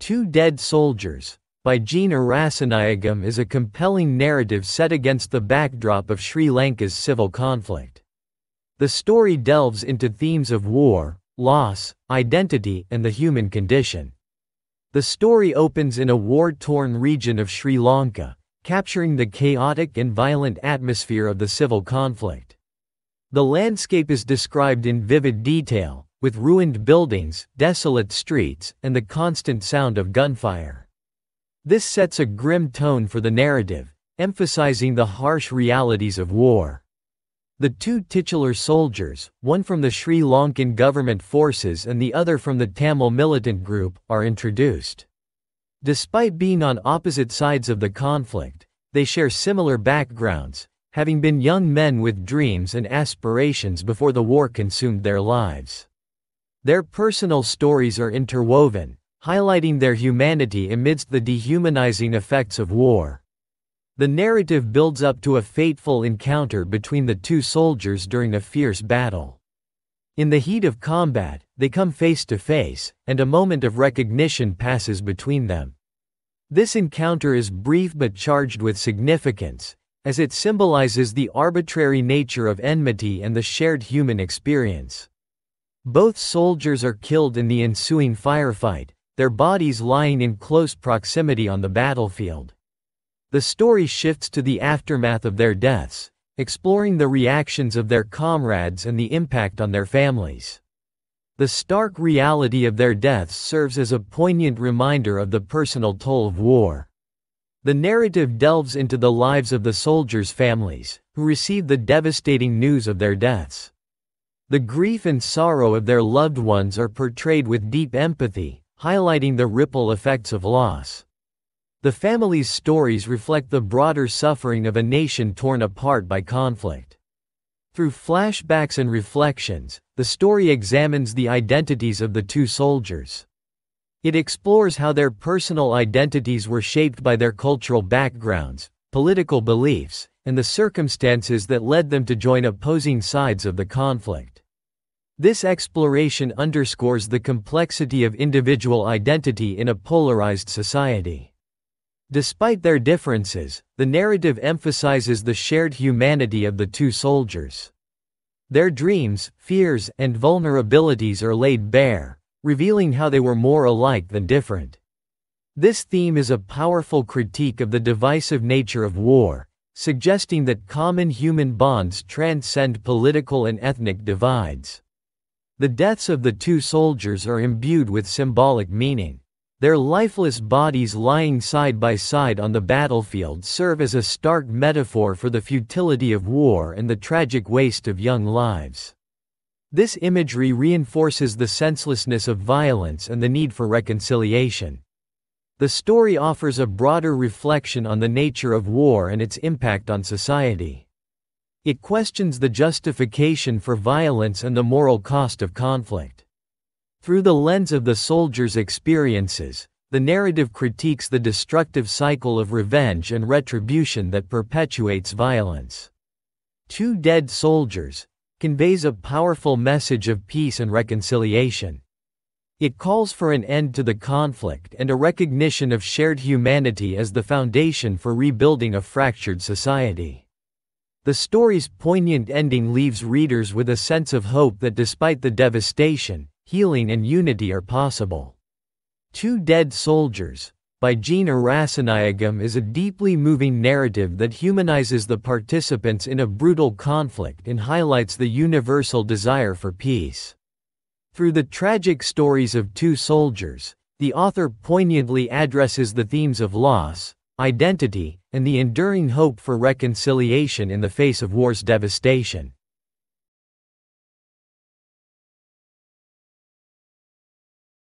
Two Dead Soldiers, by Arasanayagam is a compelling narrative set against the backdrop of Sri Lanka's civil conflict. The story delves into themes of war, loss, identity, and the human condition. The story opens in a war-torn region of Sri Lanka, capturing the chaotic and violent atmosphere of the civil conflict. The landscape is described in vivid detail, with ruined buildings, desolate streets, and the constant sound of gunfire. This sets a grim tone for the narrative, emphasizing the harsh realities of war. The two titular soldiers, one from the Sri Lankan government forces and the other from the Tamil militant group, are introduced. Despite being on opposite sides of the conflict, they share similar backgrounds, having been young men with dreams and aspirations before the war consumed their lives. Their personal stories are interwoven, highlighting their humanity amidst the dehumanizing effects of war. The narrative builds up to a fateful encounter between the two soldiers during a fierce battle. In the heat of combat, they come face to face, and a moment of recognition passes between them. This encounter is brief but charged with significance, as it symbolizes the arbitrary nature of enmity and the shared human experience. Both soldiers are killed in the ensuing firefight, their bodies lying in close proximity on the battlefield. The story shifts to the aftermath of their deaths, exploring the reactions of their comrades and the impact on their families. The stark reality of their deaths serves as a poignant reminder of the personal toll of war. The narrative delves into the lives of the soldiers' families, who receive the devastating news of their deaths. The grief and sorrow of their loved ones are portrayed with deep empathy, highlighting the ripple effects of loss. The families' stories reflect the broader suffering of a nation torn apart by conflict. Through flashbacks and reflections, the story examines the identities of the two soldiers. It explores how their personal identities were shaped by their cultural backgrounds, political beliefs, and the circumstances that led them to join opposing sides of the conflict. This exploration underscores the complexity of individual identity in a polarized society. Despite their differences, the narrative emphasizes the shared humanity of the two soldiers. Their dreams, fears, and vulnerabilities are laid bare, revealing how they were more alike than different. This theme is a powerful critique of the divisive nature of war, suggesting that common human bonds transcend political and ethnic divides. The deaths of the two soldiers are imbued with symbolic meaning. Their lifeless bodies lying side by side on the battlefield serve as a stark metaphor for the futility of war and the tragic waste of young lives. This imagery reinforces the senselessness of violence and the need for reconciliation. The story offers a broader reflection on the nature of war and its impact on society. It questions the justification for violence and the moral cost of conflict. Through the lens of the soldiers' experiences, the narrative critiques the destructive cycle of revenge and retribution that perpetuates violence. Two Dead Soldiers conveys a powerful message of peace and reconciliation. It calls for an end to the conflict and a recognition of shared humanity as the foundation for rebuilding a fractured society. The story's poignant ending leaves readers with a sense of hope that despite the devastation, healing and unity are possible. Two Dead Soldiers, by Arasanayagam is a deeply moving narrative that humanizes the participants in a brutal conflict and highlights the universal desire for peace. Through the tragic stories of two soldiers, the author poignantly addresses the themes of loss, identity, and the enduring hope for reconciliation in the face of war's devastation.